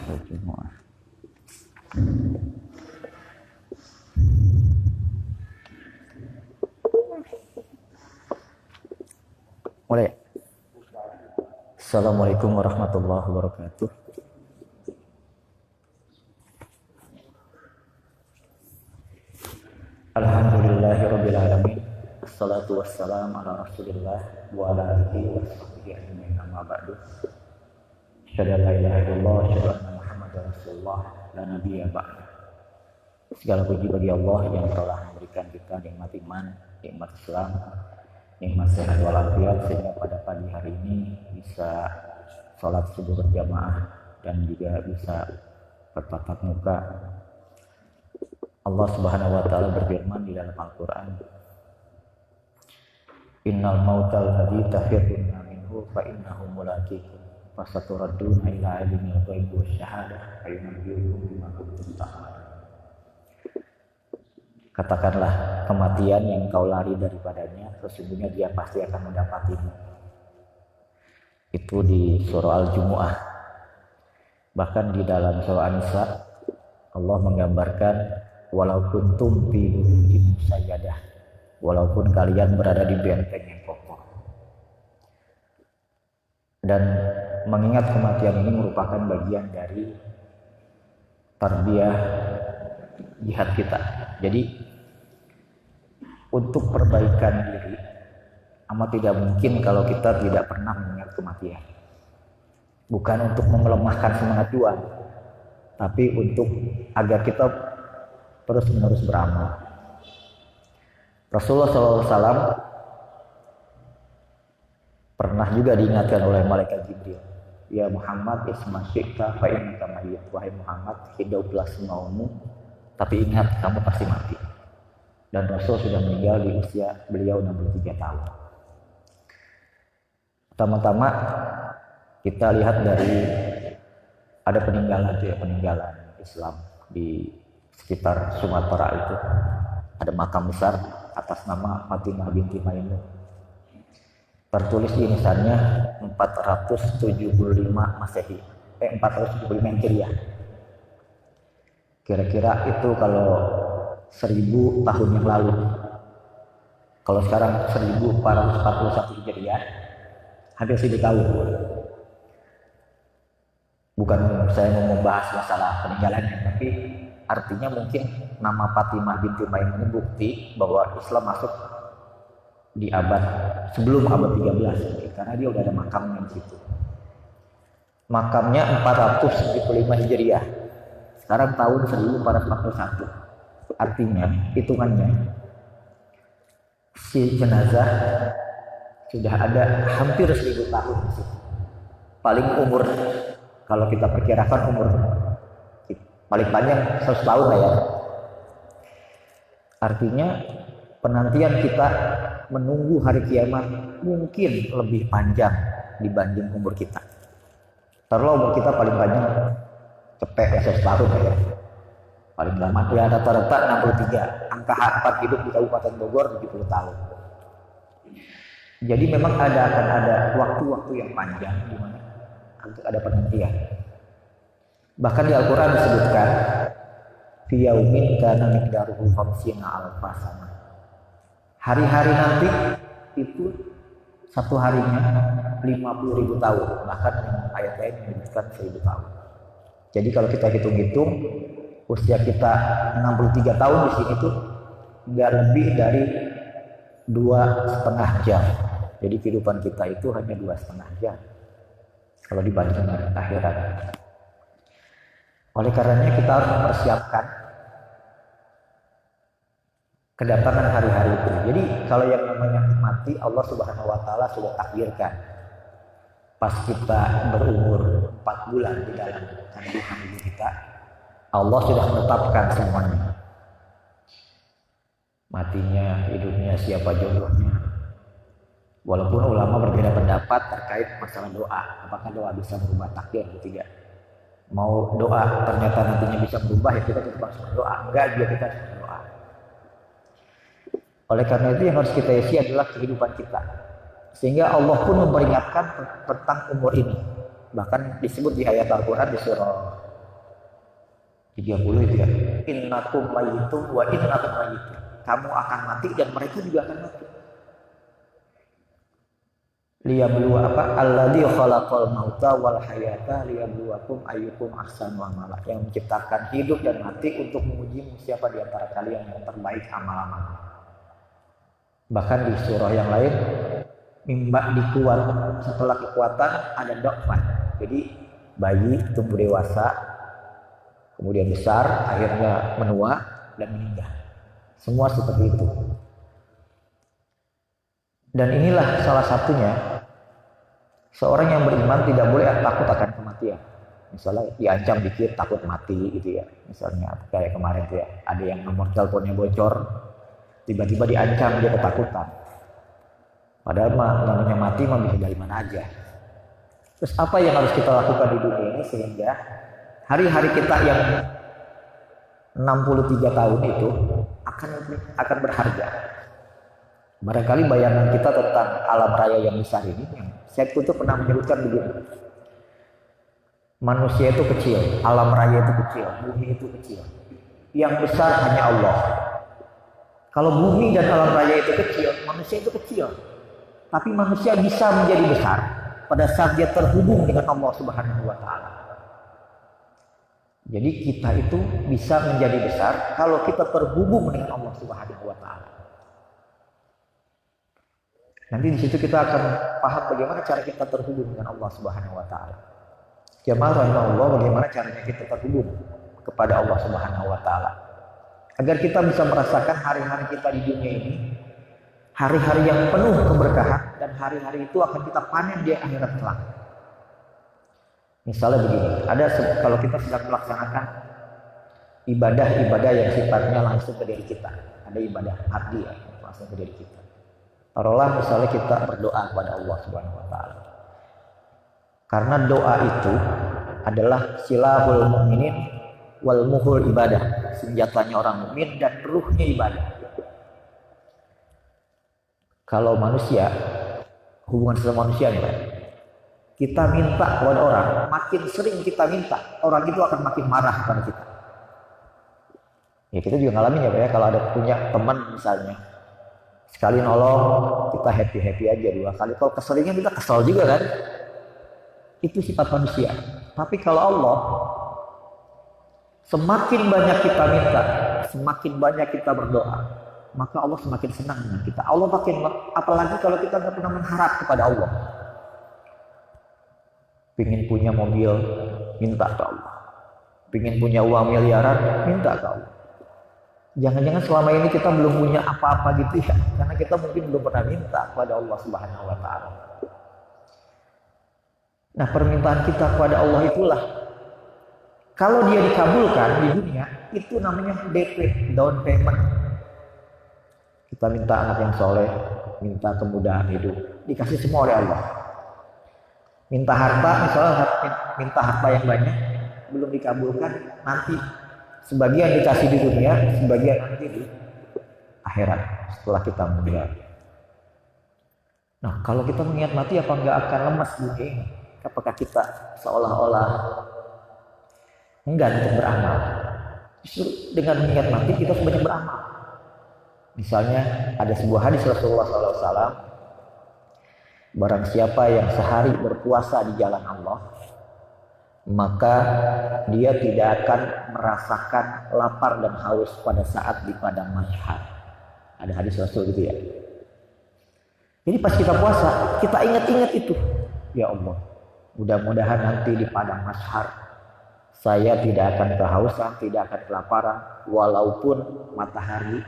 Jumat. Mulai. Assalamualaikum warahmatullahi wabarakatuh. Alhamdulillahirabbil alamin. Wassalatu wassalamu ala Rasulillah wa ala alihi wa sahbihi ajmain. Amma ba'du. Asyhadu an la ilaha illallah wa asyhadu anna Muhammadar Rasulullah la nabiyya ba'da. Segala puji bagi Allah yang telah memberikan kita nikmat iman, nikmat Islam, nikmat sehat walafiat sehingga pada pagi hari ini bisa sholat subuh berjamaah dan juga bisa bertatap muka. Allah Subhanahu wa taala berfirman di dalam Al-Qur'an, Innal mautal ladzi tafirruna minhu fa innahu mulaqikum fasaturadduna ila alimil ghaibi wasyahadah fayunabbiukum bima kuntum ta'malun. Katakanlah, kematian yang kau lari daripadanya sesungguhnya dia pasti akan mendapatimu. Itu di surah Al-Jumu'ah. Bahkan di dalam surah An-Nisa Allah menggambarkan walau kuntum fi burujin musayyadah, walaupun kalian berada di benteng yang kokoh. Dan mengingat kematian ini merupakan bagian dari tarbiyah jihad kita. Jadi untuk perbaikan diri amat tidak mungkin kalau kita tidak pernah mengingat kematian. Bukan untuk memelemahkan semangat juang, tapi untuk agar kita terus menerus beramal. Rasulullah SAW pernah juga diingatkan oleh malaikat Jibril, ya Muhammad isma syi'ta fa innaka mayyit. Wahai Muhammad, hiduplah semaumu, tapi ingat kamu pasti mati. Dan Rasul sudah meninggal di usia beliau 63 tahun. Pertama-tama kita lihat dari ada peninggalan Islam di sekitar Sumatera itu. Ada makam besar atas nama Fatimah binti Maimun. Tertulis di nisannya 475 Masehi, 475 Hijriah. Kira-kira itu kalau 1000 tahun yang lalu. Kalau sekarang 1441 Hijriah, hampir 1000 tahun. Bukan saya mau membahas masalah peninggalannya, tapi artinya mungkin nama Fatimah binti Maimun bukti bahwa Islam masuk di abad sebelum abad 13, karena dia udah ada makamnya di situ. Makamnya 475 Hijriah. Sekarang tahun 1441. Artinya hitungannya si jenazah sudah ada hampir 1000 tahun di situ. Paling umur kalau kita perkirakan umur paling panjang 100 tahun lah ya. Artinya penantian kita menunggu hari kiamat mungkin lebih panjang dibanding umur kita. Taruhlah umur kita paling panjang cepet ya 100 tahun ya. Paling lama ya rata-rata 63. Angka harapan hidup di Kabupaten Bogor 70 tahun. Jadi memang akan ada waktu-waktu yang panjang di mana untuk ada penantian. Bahkan di Al-Quran disebutkan fi yaumin kana miqdaruhu 50 alfa sana. Hari-hari nanti itu satu harinya 50.000 tahun, bahkan ayat lain menyebutkan 1000 tahun. Jadi kalau kita hitung-hitung usia kita 63 tahun di sini tuh nggak lebih dari 2,5 jam. Jadi kehidupan kita itu hanya 2,5 jam kalau dibandingkan dengan akhirat. Oleh karenanya kita harus mempersiapkan kedatangan hari-hari itu. Jadi kalau yang namanya mati Allah Subhanahu wa taala sudah takdirkan. Pas kita berumur 4 bulan di dalam kandungan ibu kita, Allah sudah menetapkan semuanya. Matinya, hidupnya, siapa jodohnya. Walaupun ulama berbeda pendapat terkait masalah doa, apakah doa bisa merubah takdir atau tidak. Mau doa ternyata nantinya bisa berubah, ya kita tetap harus berdoa. Enggak, juga kita harus berdoa. Oleh karena itu yang harus kita isi adalah kehidupan kita. Sehingga Allah pun memperingatkan tentang umur ini. Bahkan disebut di ayat Al-Quran di surah 30 itu ya. Innakum mayyitun wa innakum mayyitun. Kamu akan mati dan mereka juga akan mati. Liyabluwa apa? Alladzi khalaqal mauta wal hayata liyabluwakum ayyukum ahsanu amala. Yang menciptakan hidup dan mati untuk menguji siapa di antara kalian yang terbaik amal-amal. Bahkan di surah yang lain, mimba dikuat, setelah kekuatan ada dokfan. Jadi bayi tumbuh dewasa, kemudian besar, akhirnya menua dan meninggal. Semua seperti itu. Dan inilah salah satunya, seorang yang beriman tidak boleh takut akan kematian. Misalnya diancam dikit takut mati gitu ya. Misalnya kayak kemarin tuh ya, ada yang nomor teleponnya bocor, tiba-tiba diancam, dia ketakutan. Padahal namanya mati mah bisa dari mana aja. Terus apa yang harus kita lakukan di dunia ini sehingga hari-hari kita yang 63 tahun itu akan berharga. Barangkali bayangan kita tentang alam raya yang besar ini, yang Syekh Qutb pernah menyebutkan begini. Manusia itu kecil, alam raya itu kecil, bumi itu kecil. Yang besar hanya Allah. Kalau bumi dan alam raya itu kecil, manusia itu kecil. Tapi manusia bisa menjadi besar pada saat dia terhubung dengan Allah Subhanahu wa Ta'ala. Jadi kita itu bisa menjadi besar kalau kita terhubung dengan Allah Subhanahu wa Ta'ala. Nanti di situ kita akan paham bagaimana cara kita terhubung dengan Allah Subhanahu wa Ta'ala. Jamaah rahimahullah, bagaimana caranya kita terhubung kepada Allah Subhanahu wa Ta'ala. Agar kita bisa merasakan hari-hari kita di dunia ini, hari-hari yang penuh keberkahan, dan hari-hari itu akan kita panen di akhirat kelak. Misalnya begini, kalau kita sedang melaksanakan ibadah-ibadah yang sifatnya langsung ke diri kita, ada ibadah hardi ya, langsung ke diri kita. Taruhlah misalnya kita berdoa kepada Allah Subhanahu wa Ta'ala. Karena doa itu adalah silahul mu'minin wal muhul ibadah, senjatanya orang mukmin dan ruhnya ibadah. Kalau manusia, hubungan sama manusia nih, kita minta kepada orang, makin sering kita minta, orang itu akan makin marah kepada kita. Ya kita juga ngalamin ya Pak ya, kalau ada punya teman misalnya, sekali nolong kita happy aja, 2 kali kalau keseringan kita kesal juga kan. Itu sifat manusia. Tapi kalau Allah, semakin banyak kita minta, semakin banyak kita berdoa, maka Allah semakin senang dengan kita. Allah makin, apalagi kalau kita nggak pernah mengharap kepada Allah. Pingin punya mobil, minta ke Allah. Pingin punya uang miliaran, minta ke Allah. Jangan-jangan selama ini kita belum punya apa-apa gitu ya, karena kita mungkin belum pernah minta kepada Allah Subhanahu wa Ta'ala. Nah, permintaan kita kepada Allah itulah, kalau dia dikabulkan di dunia, itu namanya DP, down payment. Kita minta anak yang soleh, minta kemudahan hidup, dikasih semua oleh Allah. Minta harta, misalnya minta harta yang banyak, belum dikabulkan, nanti sebagian dikasih di dunia, sebagian nanti di akhirat setelah kita meninggal. Nah, kalau kita mengingat mati, apa nggak akan lemas dunia ini? Apakah kita seolah-olah enggan untuk beramal? Justru dengan mengingat mati kita sebanyak beramal. Misalnya ada sebuah hadis Rasulullah SAW, barang siapa yang sehari berpuasa di jalan Allah, maka dia tidak akan merasakan lapar dan haus pada saat di padang mahsyar. Ada hadis Rasul gitu ya. Jadi pas kita puasa, kita ingat-ingat itu. Ya Allah, mudah-mudahan nanti di padang mahsyar saya tidak akan kehausan, tidak akan kelaparan, walaupun matahari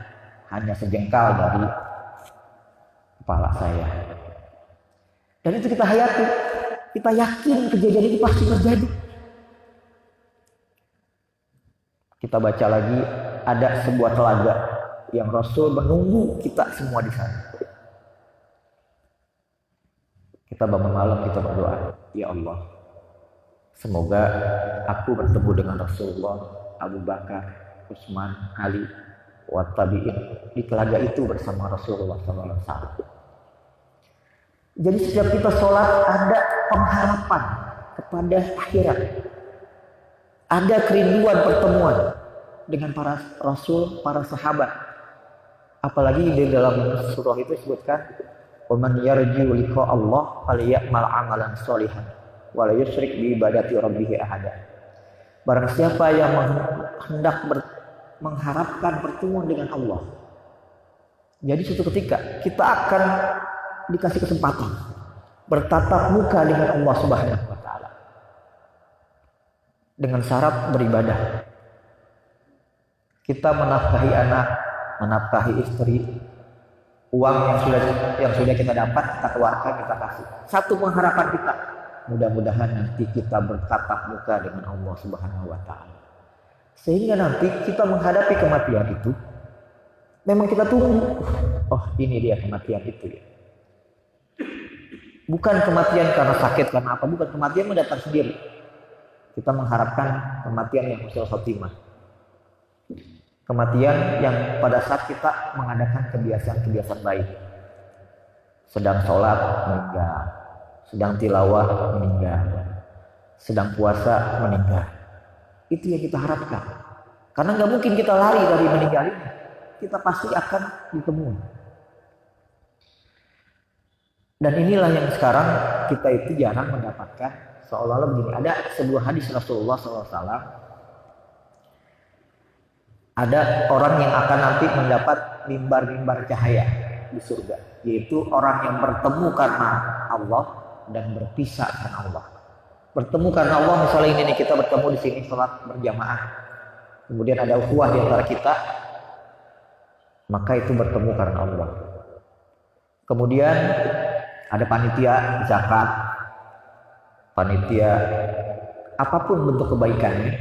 hanya sejengkal dari kepala saya. Dan itu kita hayati, kita yakin kejadian itu pasti terjadi. Kita baca lagi, ada sebuah telaga yang Rasul menunggu kita semua di sana. Kita bangun malam, kita berdoa, ya Allah, semoga aku bertemu dengan Rasulullah, Abu Bakar, Utsman, Ali, wa tabi'in di telaga itu bersama Rasulullah SAW. Jadi setiap kita sholat ada pengharapan kepada akhirat. Ada kerinduan pertemuan dengan para rasul, para sahabat. Apalagi di dalam surah itu disebutkan, "Wa man yarju liqa Allah falyamal amalan sholihan wa la yusyrik bi ibadati rabbih ahada." Barang siapa yang hendak mengharapkan pertemuan dengan Allah. Jadi suatu ketika kita akan dikasih kesempatan bertatap muka dengan Allah Subhanahu wa taala. Dengan syarat beribadah. Kita menafkahi anak, menafkahi istri, uang yang sudah kita dapat kita keluarkan, kita kasih. Satu pengharapan kita, mudah-mudahan nanti kita bertatap muka dengan Allah Subhanahu wa taala. Sehingga nanti kita menghadapi kematian itu, memang kita tunggu, oh ini dia kematian itu ya. Bukan kematian karena sakit, karena apa, bukan, kematian mendatang sendiri. Kita mengharapkan kematian yang husnul khotimah. Kematian yang pada saat kita mengadakan kebiasaan-kebiasaan baik. Sedang sholat meninggal, sedang tilawah meninggal, sedang puasa meninggal. Itu yang kita harapkan. Karena nggak mungkin kita lari dari meninggal ini. Kita pasti akan ditemui. Dan inilah yang sekarang kita itu jarang mendapatkan. Seolah-olah begini, ada sebuah hadis Rasulullah SAW. Ada orang yang akan nanti mendapat mimbar-mimbar cahaya di surga, yaitu orang yang bertemu karena Allah dan berpisah karena Allah. Bertemu karena Allah, misalnya ini nih, kita bertemu di sini sholat berjamaah, kemudian ada ukhuwah di antara kita, maka itu bertemu karena Allah. Kemudian ada panitia zakat, panitia apapun bentuk kebaikannya,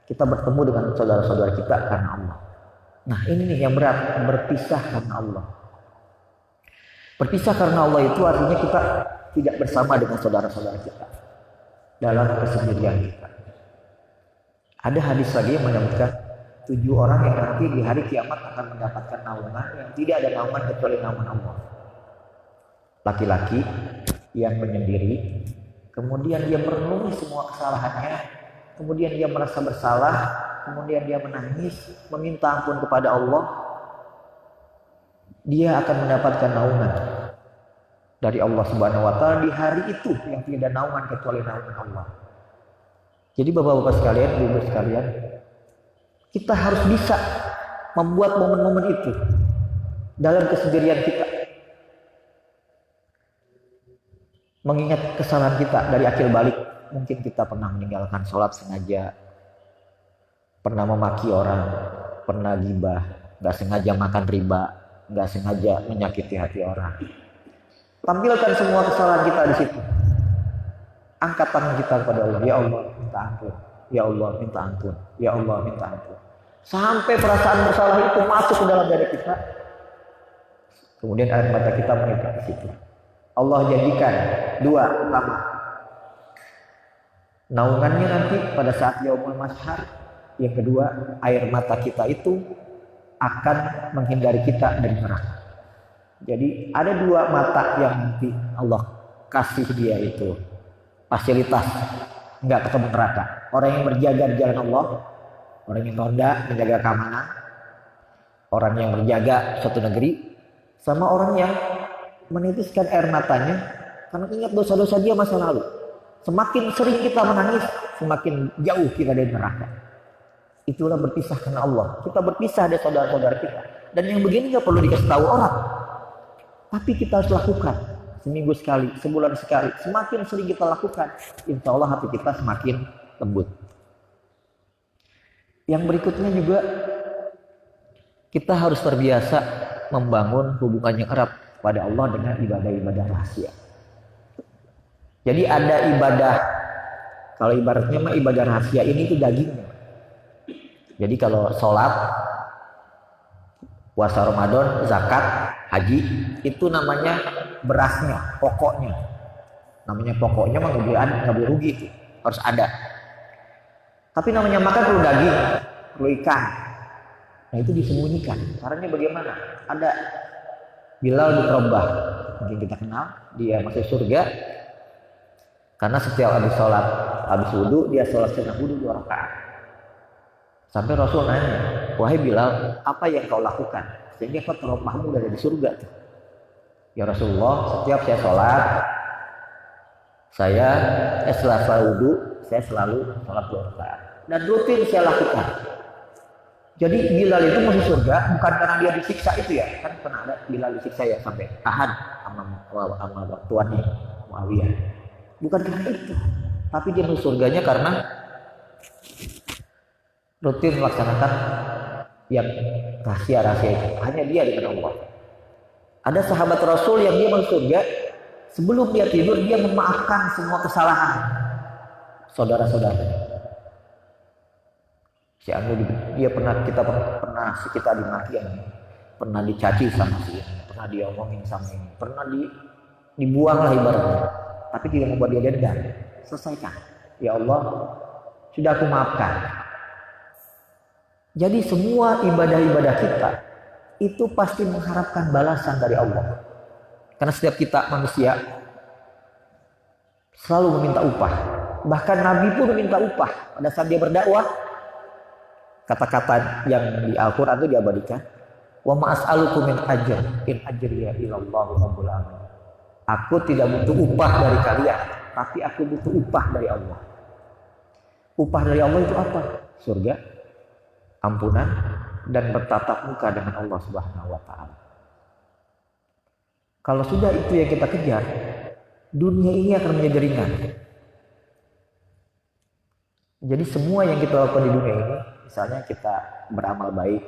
kita bertemu dengan saudara-saudara kita karena Allah. Nah ini nih yang berat, berpisah karena Allah. Berpisah karena Allah itu artinya kita tidak bersama dengan saudara-saudara kita dalam kesendirian kita. Ada hadis lagi yang menyebutkan 7 orang yang nanti di hari kiamat akan mendapatkan naungan yang tidak ada naungan kecuali naungan Allah. Laki-laki yang menyendiri, kemudian dia merenungi semua kesalahannya, kemudian dia merasa bersalah, kemudian dia menangis, meminta ampun kepada Allah. Dia akan mendapatkan naungan dari Allah Subhanahu wa taala di hari itu yang tidak ada naungan kecuali naungan Allah. Jadi Bapak-bapak sekalian, Ibu sekalian, kita harus bisa membuat momen-momen itu dalam kesendirian kita. Mengingat kesalahan kita dari akil balik, mungkin kita pernah meninggalkan sholat sengaja, pernah memaki orang, pernah gibah, gak sengaja makan riba, gak sengaja menyakiti hati orang. Tampilkan semua kesalahan kita di situ. Angkat tangan kita kepada Allah, ya Allah minta ampun, ya Allah minta ampun, ya Allah minta ampun. Sampai perasaan bersalah itu masuk ke dalam diri kita. Kemudian air mata kita menitik ke situ. Allah janjikan 2, pertama, naungannya nanti pada saat yaumul mahsyar. Yang kedua, air mata kita itu akan menghindari kita dari neraka. Jadi ada 2 mata yang nanti Allah kasih dia itu fasilitas nggak ketemu neraka. Orang yang berjaga di jalan Allah, orang yang ronda menjaga keamanan, orang yang berjaga suatu negeri, sama orang yang menitiskan air matanya karena ingat dosa-dosa dia masa lalu. Semakin sering kita menangis, semakin jauh kita dari neraka. Itulah berpisah karena Allah. Kita berpisah dari saudara-saudara kita. Dan yang begini nggak perlu dikasih tahu orang. Tapi kita harus lakukan. Seminggu sekali, sebulan sekali. Semakin sering kita lakukan, insya Allah hati kita semakin lembut. Yang berikutnya juga, kita harus terbiasa membangun hubungan yang erat pada Allah dengan ibadah-ibadah rahasia. Jadi ada ibadah, kalau ibaratnya mah ibadah rahasia ini itu dagingnya. Jadi kalau sholat, puasa Ramadan, zakat, haji, itu namanya berasnya, pokoknya. Namanya pokoknya mah nggak boleh rugi itu, harus ada. Tapi namanya makan perlu daging, perlu ikan. Nah itu disembunyikan. Caranya bagaimana? Ada Bilal bin Rabah, mungkin kita kenal, dia masuk surga. Karena setiap habis wudhu dia sholat sunnah wudhu 2 rakaat. Sampai Rasul nanya, wahai Bilal, apa yang kau lakukan sehingga kau terompahmu dari surga tuh? Ya Rasulullah, setiap saya sholat, setelah wudhu, saya selalu sholat 2 rakaat. Dan rutin saya lakukan. Jadi Bilal itu masuk surga bukan karena dia disiksa itu ya. Kan pernah ada Bilal disiksa ya sampai tahan sama tuannya Muawiyah. Bukan karena itu. Tapi dia masuk surganya karena rutin melaksanakan yang rahasia-rahasia itu. Hanya dia dengan Allah. Ada sahabat Rasul yang dia masuk surga, sebelum dia tidur dia memaafkan semua kesalahan saudara-saudara. Si Anu dia kita dimaki yang pernah dicaci sama si ini, pernah diomongin sama ini, pernah dibuang lah ibaratnya. Tapi tidak membuat dia dendam. Selesaikan. Ya Allah, sudah aku maafkan. Jadi semua ibadah-ibadah kita itu pasti mengharapkan balasan dari Allah. Karena setiap kita manusia selalu meminta upah. Bahkan Nabi pun meminta upah. Pada saat dia berdakwah, kata-kata yang di Al-Quran itu diabadikan. Wa ma'as'alukum min ajr in ajriya ilallahu rabbul alamin. Aku tidak butuh upah dari kalian, tapi aku butuh upah dari Allah. Upah dari Allah itu apa? Surga, ampunan, dan bertatap muka dengan Allah Subhanahu wa taala. Kalau sudah itu yang kita kejar, dunia ini akan menjadi ringan. Jadi semua yang kita lakukan di dunia ini, misalnya kita beramal baik,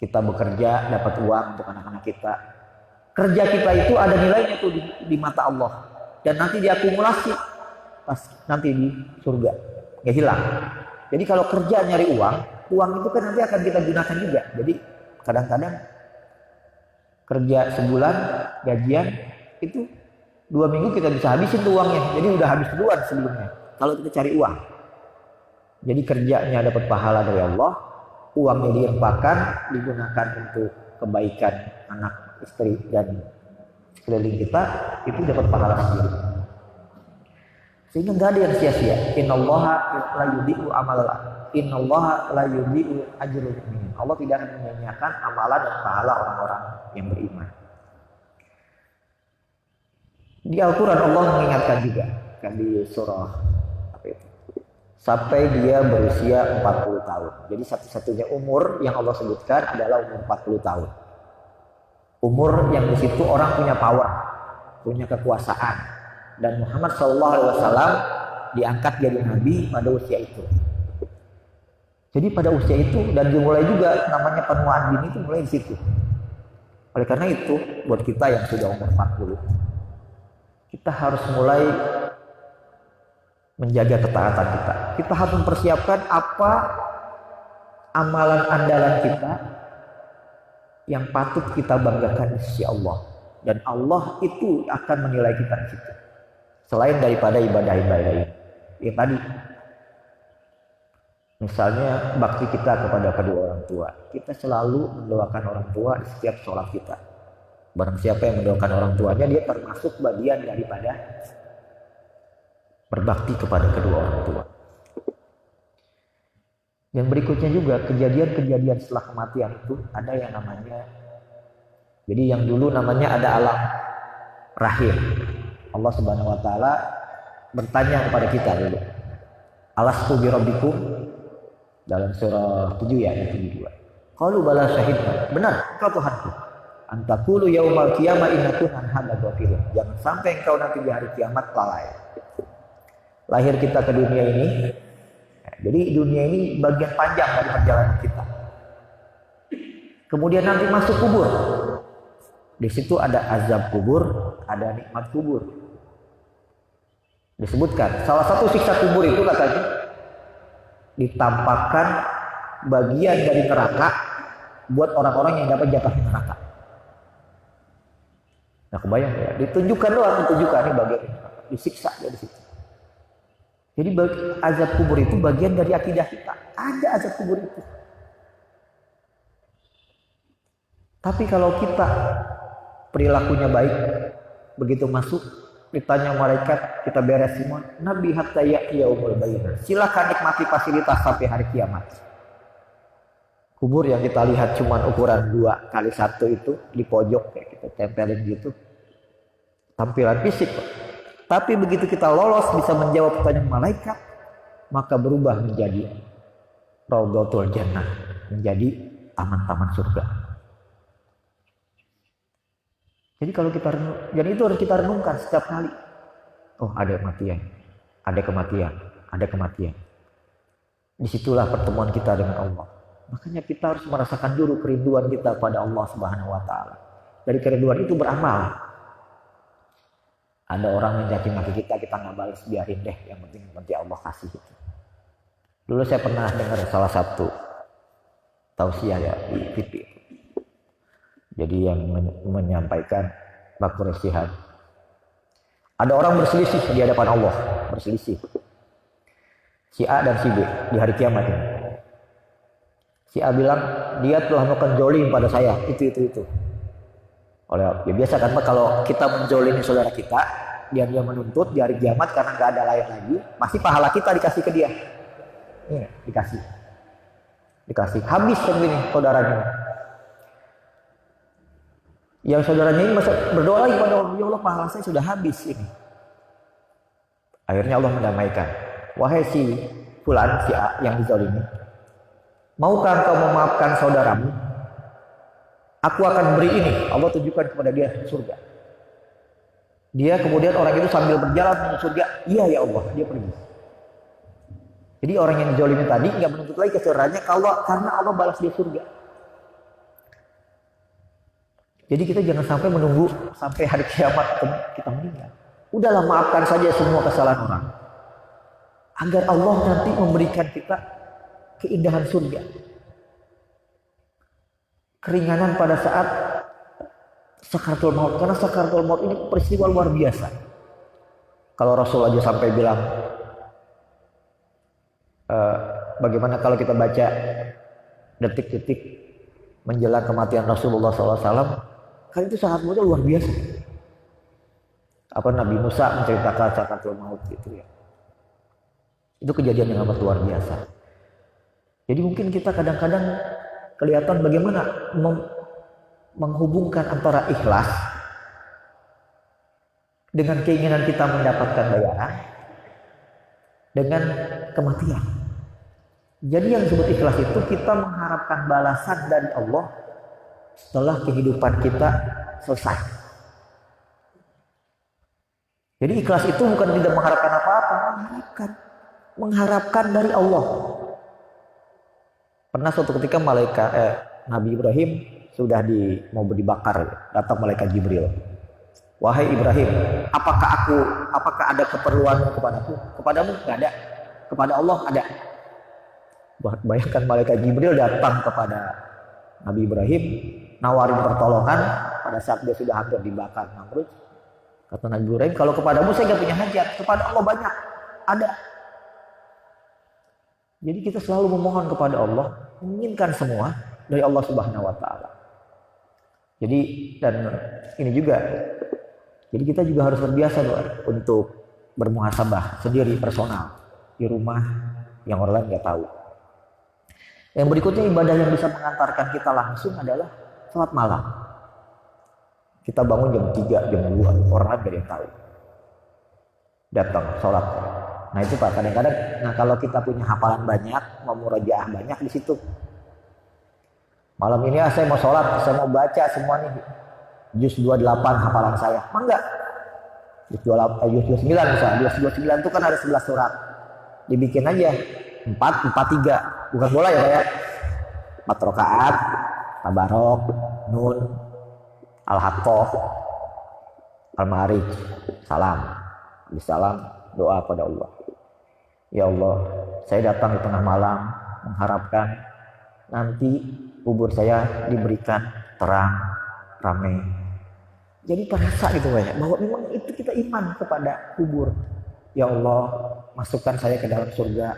kita bekerja, dapat uang untuk anak-anak kita. Kerja kita itu ada nilainya tuh di mata Allah. Dan nanti diakumulasi pas nanti di surga. Nggak hilang. Jadi kalau kerja nyari uang itu kan nanti akan kita gunakan juga. Jadi kadang-kadang kerja sebulan, gajian, itu 2 minggu kita bisa habisin tuh uangnya. Jadi udah habis duluan sebelumnya. Kalau kita cari uang. Jadi kerjanya dapat pahala dari Allah, uangnya diinfakkan, digunakan untuk kebaikan anak, istri, dan sekeliling kita, itu dapat pahala sendiri. Sehingga nggak ada yang sia-sia. Innallaha la yudhi'u ajrul mu'minin. Allah tidak akan menyanyiakan amalan dan pahala orang-orang yang beriman. Di Al-Quran Allah mengingatkan juga kan di surah sampai dia berusia 40 tahun. Jadi satu-satunya umur yang Allah sebutkan adalah umur 40 tahun. Umur yang di situ orang punya power, punya kekuasaan. Dan Muhammad SAW diangkat jadi nabi pada usia itu. Jadi pada usia itu dan dimulai juga namanya penuaan dini itu mulai di situ. Oleh karena itu buat kita yang sudah umur 40, kita harus mulai menjaga ketaatan kita. Kita harus mempersiapkan apa amalan andalan kita yang patut kita banggakan di sisi Allah. Dan Allah itu akan menilai kita di situ. Selain daripada ibadah-ibadah ini. Yang tadi, misalnya bakti kita kepada kedua orang tua. Kita selalu mendoakan orang tua di setiap sholat kita. Barang siapa yang mendoakan orang tuanya, dia termasuk bagian daripada berbakti kepada kedua orang tua. Yang berikutnya juga kejadian-kejadian setelah kematian itu ada yang namanya, jadi yang dulu namanya ada alam rahim. Allah Subhanahu wa taala bertanya kepada kita dulu. Alastu bi rabbikum dalam surah 7 ya ayat 72. Qalu bala syahidna. Benar, engkau Tuhanku. Antakulu yaumal qiyamah innakum an hadza ghafilun. Jangan sampai engkau nanti di hari kiamat lalai. Lahir kita ke dunia ini. Jadi dunia ini bagian panjang dari perjalanan kita. Kemudian nanti masuk kubur. Di situ ada azab kubur, ada nikmat kubur. Disebutkan salah satu siksa kubur itu katanya ditampakkan bagian dari neraka buat orang-orang yang dapat jatah neraka. Nah kebayang ya, ditunjukkan doang, ditunjukkan ini bagian neraka, disiksa dari situ. Jadi azab kubur itu bagian dari akidah kita. Ada azab kubur itu. Tapi kalau kita perilakunya baik, begitu masuk ditanya malaikat, kita beres semua. Nabi hatta yaumul bayyinah. Silakan nikmati fasilitas sampai hari kiamat. Kubur yang kita lihat cuman ukuran 2x1 itu di pojok kayak kita tempelin gitu. Tampilan fisik. Tapi begitu kita lolos bisa menjawab pertanyaan malaikat, maka berubah menjadi Raudhatul Jannah, menjadi taman-taman surga. Jadi kalau kita jadi itu harus kita renungkan setiap kali. Oh, ada kematian, ada kematian, ada kematian. Disitulah pertemuan kita dengan Allah. Makanya kita harus merasakan dulu kerinduan kita pada Allah Subhanahu wa taala. Dari kerinduan itu beramal. Ada orang mencaci maki kita nggak balas, biarin deh, yang penting Allah kasih itu. Dulu saya pernah dengar salah satu tausiah ya di TV. Jadi yang menyampaikan Bakur Istihad. Ada orang berselisih di hadapan Allah, berselisih. Si A dan si B di hari kiamat ini. Si A bilang dia telah melakukan zolim pada saya, itu. Oleh ya biasa kan kalau kita menzolimi saudara kita, dia menuntut di hari kiamat karena nggak ada lain lagi, masih pahala kita dikasih ke dia. Ini dikasih habis kan gini saudaranya. Yang saudaranya ini masa berdoa lagi kepada Allah, ya Allah pahala saya sudah habis ini. Akhirnya Allah mendamaikan. Wahai si fulan, si A yang dizalimi, maukah engkau memaafkan saudaramu? Aku akan beri ini. Allah tunjukkan kepada dia surga. Dia kemudian orang itu sambil berjalan menuju surga. Iya ya Allah, dia pergi. Jadi orang yang dizalimi tadi nggak menuntut lagi ke saudaranya karena Allah balas dia surga. Jadi kita jangan sampai menunggu sampai hari kiamat kita meninggal. Udahlah maafkan saja semua kesalahan orang. Agar Allah nanti memberikan kita keindahan surga. Keringanan pada saat sakaratul maut. Karena sakaratul maut ini peristiwa luar biasa. Kalau Rasul aja sampai bilang, bagaimana kalau kita baca detik-detik menjelang kematian Rasulullah SAW, kan itu sangat luar biasa. Apa Nabi Musa menceritakan sakaratul maut gitu ya. Itu kejadian yang amat luar biasa. Jadi mungkin kita kadang-kadang kelihatan bagaimana menghubungkan antara ikhlas dengan keinginan kita mendapatkan bayaran dengan kematian. Jadi yang disebut ikhlas itu kita mengharapkan balasan dari Allah setelah kehidupan kita selesai. Jadi ikhlas itu bukan tidak mengharapkan apa-apa, mengharapkan dari Allah. Pernah suatu ketika Nabi Ibrahim sudah mau dibakar, datang malaikat Jibril. Wahai Ibrahim, apakah ada keperluanmu kepadaku? Kepadamu nggak ada, kepada Allah ada. Bayangkan malaikat Jibril datang kepada Nabi Ibrahim, nawarin pertolongan pada saat dia sudah hampir dibakar Namrud. Kata Nabi Ibrahim, kalau kepadamu saya nggak punya hajat, kepada Allah banyak, ada. Jadi kita selalu memohon kepada Allah, menginginkan semua dari Allah Subhanahu wa taala. Jadi dan ini juga, jadi kita juga harus terbiasa untuk bermuhasabah sendiri personal di rumah yang orang lain nggak tahu. Yang berikutnya ibadah yang bisa mengantarkan kita langsung adalah salat malam. Kita bangun jam 3, jam 2, orang lain gak ada yang tahu. Datang sholat. Nah itu Pak, kadang-kadang kalau kita punya hafalan banyak, mau murajaah banyak di situ. Malam ini saya mau sholat, saya mau baca semua nih. Juz 28 hafalan saya. Enggak. Juz 29 misalnya. Juz 29 itu kan ada 11 surat. Dibikin aja 4, 3. Bukan bola ya Pak ya. 4 rakaat, Tabarok, Nun, Al-Haqqah, Al-Ma'arij, salam. Bisalam, doa pada Allah. Ya Allah, saya datang di tengah malam mengharapkan nanti kubur saya diberikan terang, ramai. Jadi terasa gitu Pak ya, bahwa memang itu kita iman kepada kubur. Ya Allah, masukkan saya ke dalam surga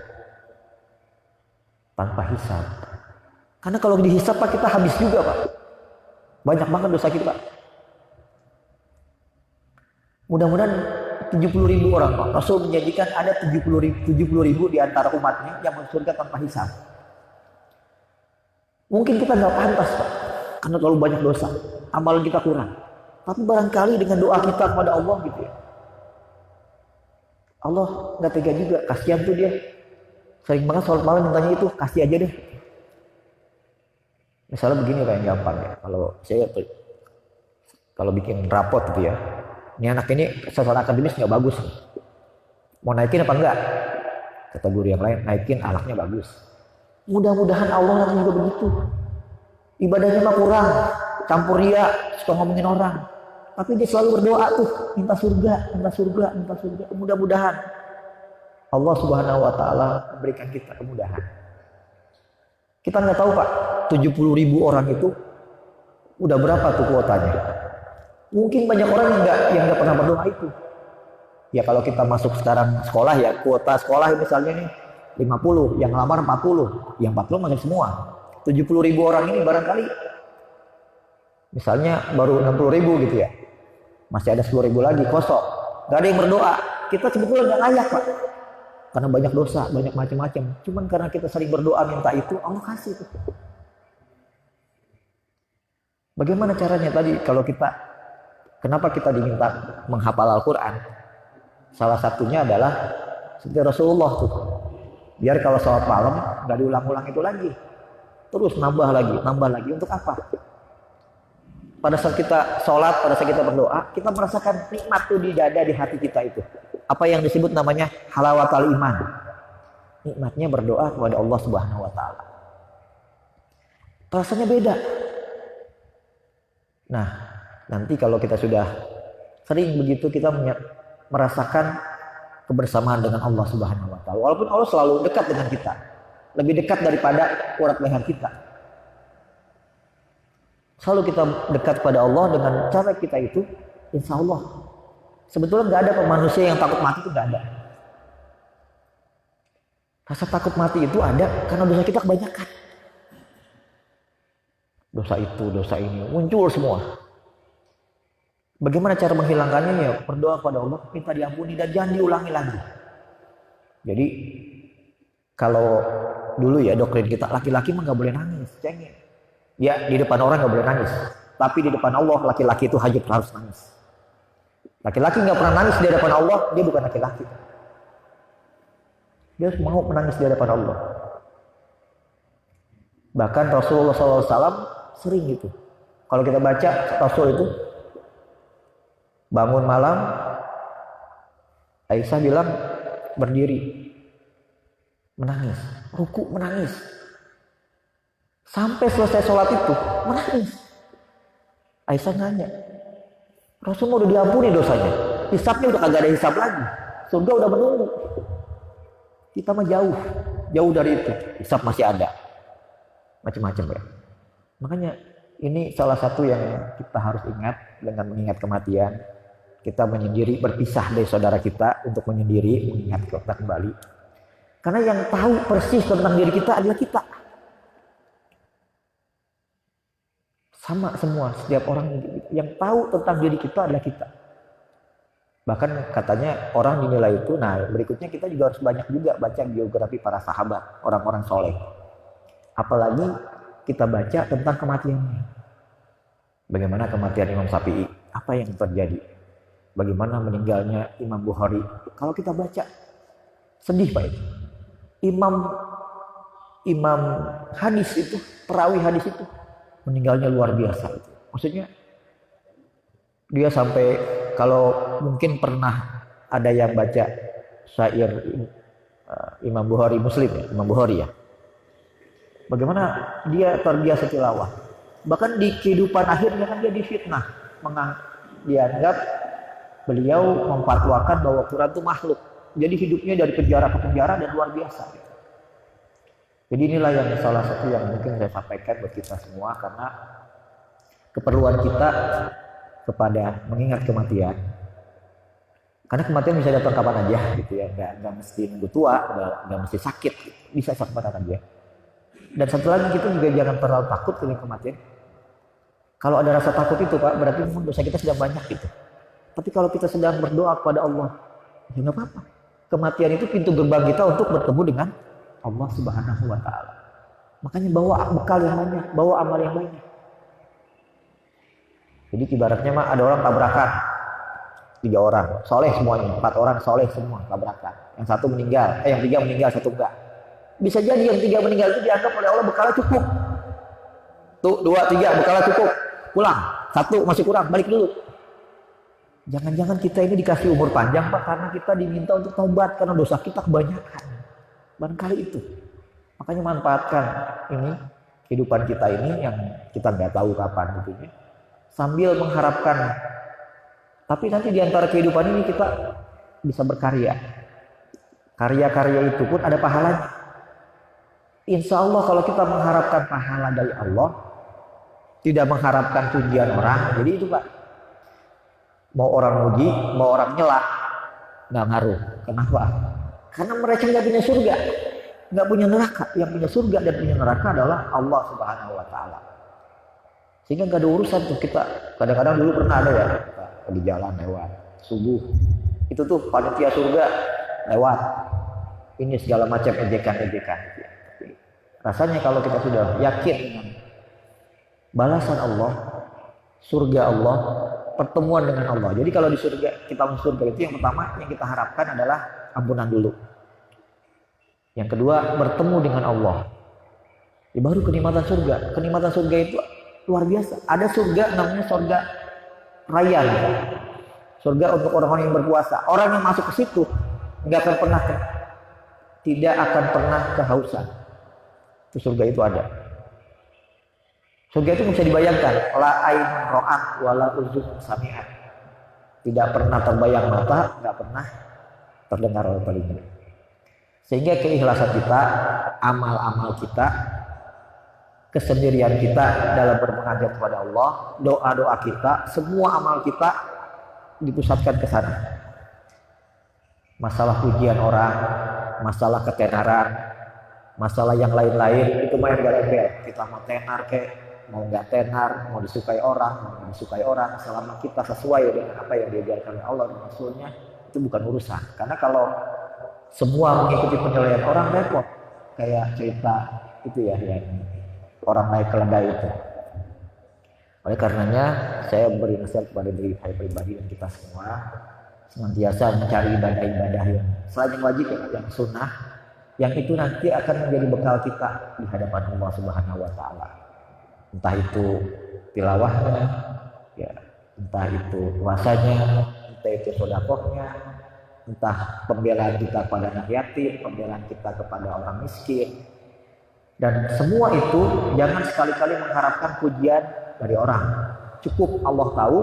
tanpa hisab. Karena kalau dihisab Pak, kita habis juga Pak. Banyak banget dosa kita Pak. Mudah-mudahan 70.000 orang Pak. Rasul menjanjikan ada 70.000 di antara umatnya yang masuk surga tanpa hisab. Mungkin kita nggak pantas Pak, karena terlalu banyak dosa, amalan kita kurang. Tapi barangkali dengan doa kita kepada Allah gitu ya, Allah nggak tega juga, kasihan tuh dia. Sering banget sholat malam mintanya itu, kasih aja deh. Misalnya begini Pak yang gampang ya, kalau bikin rapot gitu ya, ini anak ini secara akademis nggak bagus nih. Mau naikin apa enggak? Kata guru yang lain, naikin, anaknya bagus. Mudah-mudahan Allah nanti juga begitu. Ibadahnya mah kurang, campur ria, suka ngomongin orang. Tapi dia selalu berdoa tuh, minta surga, minta surga, minta surga. Mudah-mudahan Allah Subhanahu wa taala memberikan kita kemudahan. Kita nggak tahu Pak, 70.000 orang itu udah berapa tuh kuotanya? Mungkin banyak orang yang nggak pernah berdoa itu. Ya kalau kita masuk sekarang sekolah ya, kuota sekolah misalnya nih 50, yang ngelamar 40, yang 40 masuk semua. 70.000 orang ini barangkali misalnya baru 60.000 gitu ya. Masih ada 10.000 lagi kosong. Gak ada yang berdoa. Kita sebetulnya nggak layak Pak. Karena banyak dosa, banyak macam-macam. Cuman karena kita sering berdoa minta itu, Allah kasih itu. Bagaimana caranya tadi kalau kenapa kita diminta menghafal Al-Quran? Salah satunya adalah seperti Rasulullah tuh. Biar kalau sholat malam nggak diulang-ulang itu lagi. Terus nambah lagi. Untuk apa? Pada saat kita sholat, pada saat kita berdoa, kita merasakan nikmat tuh di dada, di hati kita itu. Apa yang disebut namanya halawatul iman. Nikmatnya berdoa kepada Allah Subhanahu wa taala. Rasanya beda. Nah, nanti kalau kita sudah sering begitu, kita merasakan kebersamaan dengan Allah Subhanahu wa taala. Walaupun Allah selalu dekat dengan kita. Lebih dekat daripada urat leher kita. Selalu kita dekat pada Allah dengan cara kita itu, insya Allah. Sebetulnya nggak ada manusia yang takut mati, itu nggak ada. Rasa takut mati itu ada karena dosa kita kebanyakan. Dosa itu, dosa ini muncul semua. Bagaimana cara menghilangkannya? Ya berdoa kepada Allah, minta diampuni dan jangan diulangi lagi. Jadi kalau dulu ya doktrin kita, laki-laki mah nggak boleh nangis, cengeng. Ya di depan orang nggak boleh nangis, tapi di depan Allah laki-laki itu harus nangis. Laki-laki nggak pernah nangis di hadapan Allah, dia bukan laki-laki. Dia harus mau menangis di hadapan Allah. Bahkan Rasulullah SAW sering gitu. Kalau kita baca Rasul itu bangun malam, Aisyah bilang berdiri menangis, ruku menangis. Sampai selesai sholat itu menangis. Aisyah nanya, Rasul udah diampuni dosanya, hisabnya udah kagak ada hisab lagi, surga udah menunggu. Kita mah jauh dari itu, hisab masih ada, macam-macam ya. Makanya ini salah satu yang kita harus ingat dengan mengingat kematian. Kita menyendiri, berpisah dari saudara kita untuk menyendiri, mengingat kita kembali. Karena yang tahu persis tentang diri kita adalah kita. Sama semua, setiap orang yang tahu tentang diri kita adalah kita. Bahkan katanya orang dinilai itu, nah berikutnya kita juga harus banyak juga baca biografi para sahabat, orang-orang soleh. Apalagi kita baca tentang kematiannya. Bagaimana kematian Imam Syafi'i, apa yang terjadi? Bagaimana meninggalnya Imam Bukhari? Kalau kita baca, sedih Pak itu. Imam hadis itu, perawi hadis itu, meninggalnya luar biasa. Maksudnya dia sampai, kalau mungkin pernah ada yang baca syair Imam Bukhari Muslim ya, Imam Bukhari ya. Bagaimana dia terbiasa tilawah. Bahkan di kehidupan akhirnya kan dia difitnah, dianggap beliau memfatwakan bahwa Quran itu makhluk. Jadi hidupnya dari penjara ke penjara dan luar biasa. Jadi inilah yang salah satu yang mungkin saya sampaikan buat kita semua, karena keperluan kita kepada mengingat kematian. Karena kematian bisa datang kapan aja gitu ya, nggak mesti nunggu tua, nggak mesti sakit, bisa kapan aja. Dan satu lagi, kita juga jangan terlalu takut dengan kematian. Kalau ada rasa takut itu Pak, berarti dosa kita sudah banyak gitu. Tapi kalau kita sedang berdoa kepada Allah, ya nggak apa-apa. Kematian itu pintu gerbang kita untuk bertemu dengan Allah Subhanahu wa Ta'ala. Makanya bawa bekal yang banyak, bawa amal yang banyak. Jadi ibaratnya mah ada orang tabrakan, 3 orang, soleh semuanya, 4 orang soleh semua tabrakan. Yang 1 meninggal, yang 3 meninggal, 1 enggak. Bisa jadi yang 3 meninggal itu dianggap oleh Allah bekalnya cukup. Tuh 2, 3 bekalnya cukup, pulang. 1 masih kurang, balik dulu. Jangan-jangan kita ini dikasih umur panjang Pak karena kita diminta untuk taubat karena dosa kita kebanyakan. Barangkali itu. Makanya manfaatkan ini kehidupan kita ini yang kita nggak tahu kapan gitu ya. Sambil mengharapkan. Tapi nanti di antara kehidupan ini kita bisa berkarya. Karya-karya itu pun ada pahalanya. Insya Allah kalau kita mengharapkan pahala dari Allah, tidak mengharapkan pujian orang, jadi itu Pak. Mau orang muji, mau orang nyela, nggak ngaruh. Kenapa? Karena mereka nggak punya surga, nggak punya neraka. Yang punya surga dan punya neraka adalah Allah Subhanahu Wa Taala. Sehingga nggak ada urusan tuh kita. Kadang-kadang dulu pernah ada ya, kita di jalan lewat subuh, itu tuh panitia surga lewat. Ini segala macam ejekan-ejekan. Rasanya kalau kita sudah yakin dengan balasan Allah, surga Allah, pertemuan dengan Allah. Jadi kalau di surga, kita masuk surga itu yang pertama yang kita harapkan adalah ampunan dulu. Yang kedua, bertemu dengan Allah. Ya, baru kenikmatan surga. Kenikmatan surga itu luar biasa. Ada surga namanya surga rayyan. Surga untuk orang-orang yang berpuasa. Orang yang masuk ke situ tidak akan pernah kehausan. Itu surga itu ada. Surga itu bisa dibayangkan, la ainun ra'at wala uzun sami'at. Tidak pernah terbayang mata, nggak pernah terdengar oleh telinga. Sehingga keikhlasan kita, amal-amal kita, kesendirian kita dalam bermunajat kepada Allah, doa-doa kita, semua amal kita dipusatkan ke sana. Masalah pujian orang, masalah ketenaran, masalah yang lain-lain itu main gak-gak. Kita mau tenar mau nggak tenar, mau disukai orang, mau nggak disukai orang, selama kita sesuai dengan apa yang diajarkan oleh Allah dan Rasulnya, itu bukan urusan. Karena kalau semua mengikuti penilaian orang repot, kayak cerita itu ya yang orang naik keledai itu. Oleh karenanya saya beri nasihat kepada diri saya pribadi dan kita semua senantiasa mencari ibadah-ibadah yang selain yang wajib yang sunnah, yang itu nanti akan menjadi bekal kita di hadapan Allah Subhanahu Wa Taala. Entah itu tilawahnya, ya, entah itu puasanya, entah itu sedekahnya, entah pembelaan kita pada anak yatim, pembelaan kita kepada orang miskin, dan semua itu jangan sekali-kali mengharapkan pujian dari orang. Cukup Allah tahu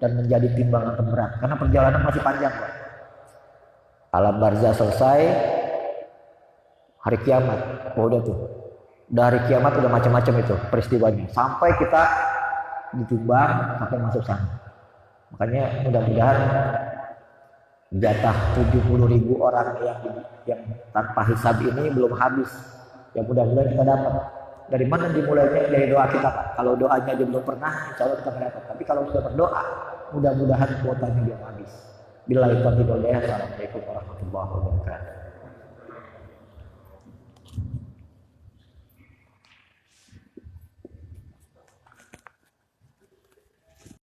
dan menjadi timbangan terberat karena perjalanan masih panjang, Pak. Alam barzah selesai, hari kiamat, udah tuh. Dari kiamat udah macam-macam itu peristiwanya sampai kita ditimbang sampai masuk sana. Makanya mudah-mudahan jatah 70.000 orang yang tanpa hisab ini belum habis. Ya mudah-mudahan kita dapat. Dari mana dimulainya? Dari doa kita, Pak. Kalau doanya aja belum pernah, insya Allah kita dapat. Tapi kalau sudah berdoa, mudah-mudahan kuotanya belum habis. Billahi taufiq wal hidayah. Assalamualaikum warahmatullahi wabarakatuh.